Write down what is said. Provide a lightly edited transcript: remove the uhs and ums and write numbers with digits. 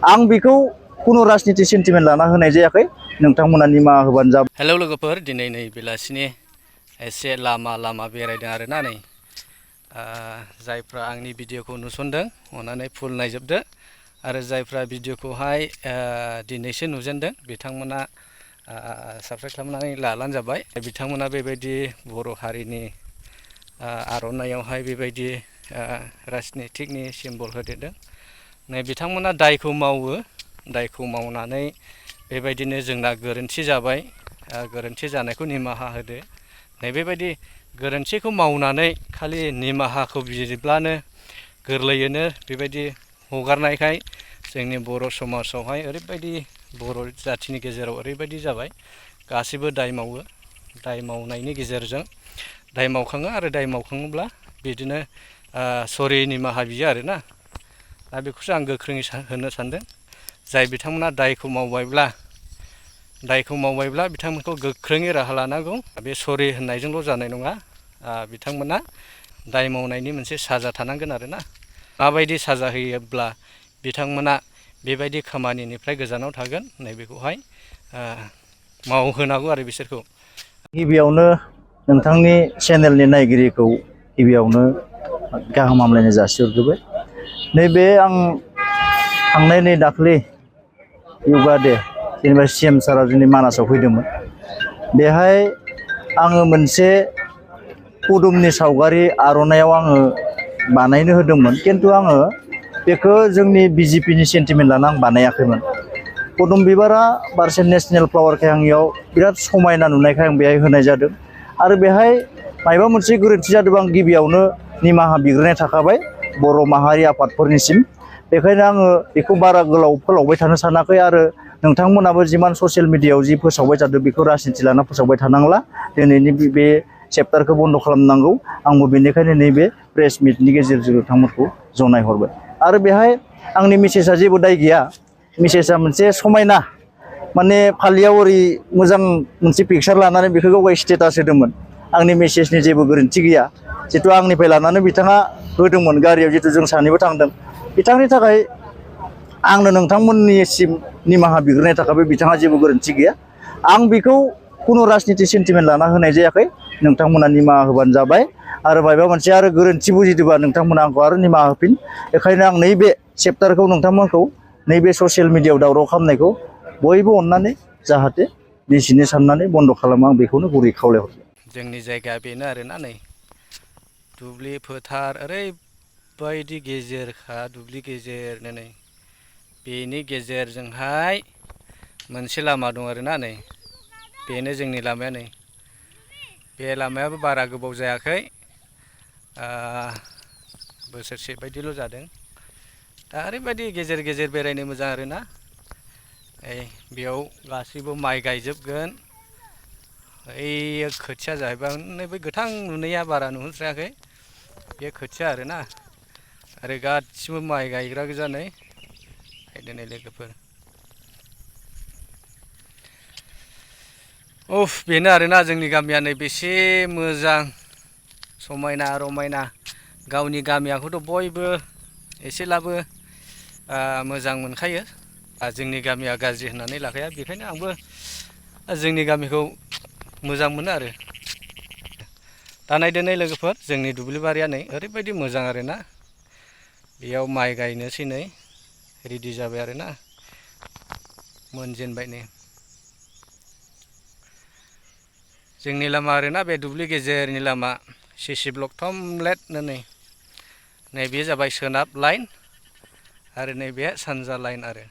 आं बेखौ कुनु राजनीति सेन्टिमेन्ट लाना होनाय जायाखै नोंथांमोना निमाहा होबानो जाबाय। हेलौ लोगोफोर, दिनै नै बेलासिनि एसे लामा बेरायदों आरोना नै जायफ्रा आंनि भिडिअखौ नुसनदों अननानै फुल नायजोबदो आरो जायफ्रा भिडिअखौहाय दिनैसो नुजेनदों बिथांमोना साबस्क्राइब खालामनानै लाब्लानो जाबाय। बिथांमोना बेबायदि बर' हारिनि आर'नाइयावहाय बेबायदि राजनितिकनि सिम्बल होदेरदों। नै बिथांमोना दायखौ मावो, दायखौ मावनानै बेबायदिनो जोंना गोरोन्थि जाबाय, गोरोन्थि जानायखौ निमाहा होदो। नैबेबायदि गोरोन्थिखौ मावनानै खालि निमाहाखौ बिब्लानो गोरलैयैनो बेबायदि हगारनायखाय जोंनि बर' समाजावहाय ओरैबायदि बर' जाथिनि गेजेराव ओरैबायदि जाबाय, गासैबो दाय मावो। दाय मावनायनि गेजेरजों दाय मावखाङो आरो दाय मावखाङोब्ला बिदिनो सरि निमाहा बियो आरोना। दा बेखौसो आं गोख्रोङै होनो सानदों। जाय बिथांमोना दायखौ मावबायब्ला बिथांमोनखौ गोख्रोङै राहा लानांगौ। बे सरि होननायजोंल' जानाय नङा, बिथांमोना दाय मावनायनि मोनसे साजा थानांगोन आरोना। माबायदि साजा होयोब्ला बिथांमोना बेबायदि खामानिनिफ्राय गोजानाव थागोन, नैबेखौहाय मावहोनांगौ आरो बिसोरखौ। गिबियावनो नोंथांनि चेनेलनि नायगिरिखौ गिबियावनो गाहाम हामलायनाय जासिहरग्रोबाय। नैबे आं थांनाय नै दाख्लै योगा डे जेनेबा CM सारा जोंनि मानासाव फैदोंमोन। बेहाय आङो मोनसे पदुमनि सावगारि आर'नाइयाव आङो बानायनो होदोंमोन, खिन्थु आङो बेखौ जोंनि BJPनि सेन्टिमेन्ट लाना आं बानायाखैमोन। पदुम बिबारा बारसे नेसनेल फ्लावारखाय आंनियाव बिराद समायना नुनायखाय आं बेहाय होनाय जादों। आरो बेहाय माबा मोनसे गोरोन्थि जादोंबा आं गिबियावनो निमाहा बिग्रोनाय थाखाबाय बर' माहारि आफादफोरनिसिम। बेखायनो आङो बेखौ बारा गोलाव फोलावबाय थानो सानाखै आरो नोंथांमोनाबो जिमान ससियेल मिडियायाव जि फोसावबाय थादों बेखौ राजनिति लाना फोसावबाय थानांला। दिनैनि बे चेप्टारखौ बन्द' खालामनांगौ। आंबो बेनिखायनो नैबे प्रेस मिटनि गेजेरजों नोंथांमोनखौ जनायहरबाय। आरो बेहाय आंनि मेसेजआ जेबो दाय गैया। मेसेजआ मोनसे समायना, माने फालियाव ओरै मोजां मोनसे पिकचार लानानै बेखौ गावगाय स्टेटास होदोंमोन। आंनि मेसेजनि जेबो गोरोन्थि गैया। जितु आंनिफ्राय लानानै बिथाङा होदोंमोन गारियाव, जितु जों सानैबो थांदों। बिथांनि थाखाय आंनो नोंथांमोननिसिम निमाहा बिग्रोनाय थाखाय बिथाङा जेबो गोरोन्थि गैया। आं बेखौ कुनु राजनिति सेन्टिमेन्ट लाना होनाय जायाखै। नोंथांमोना निमाहा होबानो जाबाय। आरो माबा मोनसे आरो गोरोन्थि बुजिदोंबा नोंथांमोना आंखौ आरो निमाहा होफिन। बेखायनो आं नैबे चेप्टारखौ नोंथांमोनखौ नैबे ससियेल मिडियायाव दावराव खालामनायखौ बयबो अननानै जाहाथे निजिनि साननानै बन्द' खालामो, आं बेखौनो गुरै खावलायहरबाय। जोंनि जायगाया बेनो आरोना, नै दुब्लि फोथार ओरैबायदि गेजेरखा, दुब्लि गेजेरनो नै बेनि गेजेरजोंहाय मोनसे लामा दं आरोना। नै बेनो जोंनि लामाया। नै बे लामायाबो बारा गोबाव जायाखै, बोसोरसे बायदिल' जादों। दा ओरैबायदि गेजेर गेजेर बेरायनो मोजां आरोना। बेयाव गासैबो माइ गायजोबगोन। ओइ खोथिया जाहैबाय, बै गोथां नुनाया बारा नुहुरस्रायाखै, बे खोथिया आरोना। आरो गासिबो माइ गायग्रा गोजा। नै नै लोगोफोर, बेनो आरोना जोंनि गामिया। नै बेसे मोजां समायना रमायना। गावनि गामियाखौथ' बयबो एसेब्लाबो मोजां मोनखायो। जोंनि गामिया गाज्रि होननानै लाखाया। बेखायनो आंबो जोंनि गामिखौ मोजां मोनो आरो। दा नायदो नै लोगोफोर, जोंनि दुब्लि बारिया नै ओरैबायदि मोजां आरोना। बेयाव माइ गायनोसै नै रेडि जाबाय आरोना, मोनजेनबाय नै। जोंनि लामा आरोना, बे दुब्लि गेजेरनि लामा। CC ब्लक थमब्लेटनो नै बे जाबाय सोनाब लाइन आरो नैबे सानजा लाइन आरो।